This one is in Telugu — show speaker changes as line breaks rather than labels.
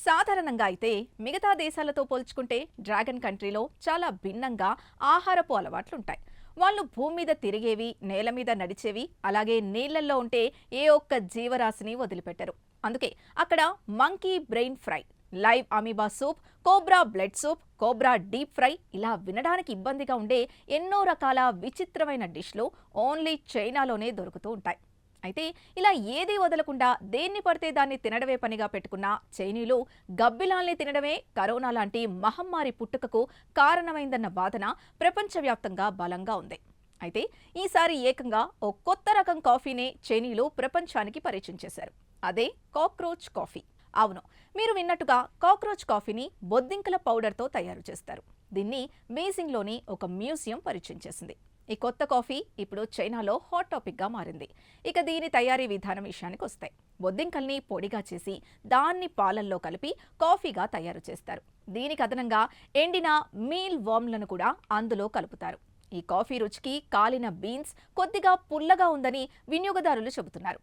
సాధారణంగా అయితే మిగతా దేశాలతో పోల్చుకుంటే డ్రాగన్ కంట్రీలో చాలా భిన్నంగా ఆహారపు అలవాట్లుంటాయి. వాళ్ళు భూమి మీద తిరిగేవి, నేల మీద నడిచేవి, అలాగే నీళ్లల్లో ఉంటే ఏ ఒక్క జీవరాశిని వదిలిపెట్టరు. అందుకే అక్కడ monkey brain fry, live amoeba soup, cobra blood soup, cobra deep fry ఇలా వినడానికి ఇబ్బందిగా ఉండే ఎన్నో రకాల విచిత్రమైన డిష్లు ఓన్లీ చైనాలోనే దొరుకుతూ ఉంటాయి. అయితే ఇలా ఏదీ వదలకుండా దేన్ని పడితే దాన్ని తినడమే పనిగా పెట్టుకున్న చైనీయులు గబ్బిలాల్ని తినడమే కరోనా లాంటి మహమ్మారి పుట్టుకకు కారణమైందన్న వాదన ప్రపంచవ్యాప్తంగా బలంగా ఉంది. అయితే ఈసారి ఏకంగా ఓ కొత్త రకం కాఫీనే చైనీయులు ప్రపంచానికి పరిచయం చేశారు. అదే కాక్రోచ్ కాఫీ. అవును, మీరు విన్నట్టుగా కాక్రోచ్ కాఫీని బొద్దింకల పౌడర్తో తయారు చేస్తారు. దీన్ని బీజింగ్లోని ఒక మ్యూజియం పరిచయం చేసింది. ఈ కొత్త కాఫీ ఇప్పుడు చైనాలో హాట్ టాపిక్గా మారింది. ఇక దీని తయారీ విధానం విషయానికి వస్తాయి. బొద్దింకల్ని పొడిగా చేసి దాన్ని పాలల్లో కలిపి కాఫీగా తయారు చేస్తారు. దీనికి అదనంగా ఎండిన మీల్ వామ్లను కూడా అందులో కలుపుతారు. ఈ కాఫీ రుచికి కాలిన బీన్స్ కొద్దిగా పుల్లగా ఉందని వినియోగదారులు చెబుతున్నారు.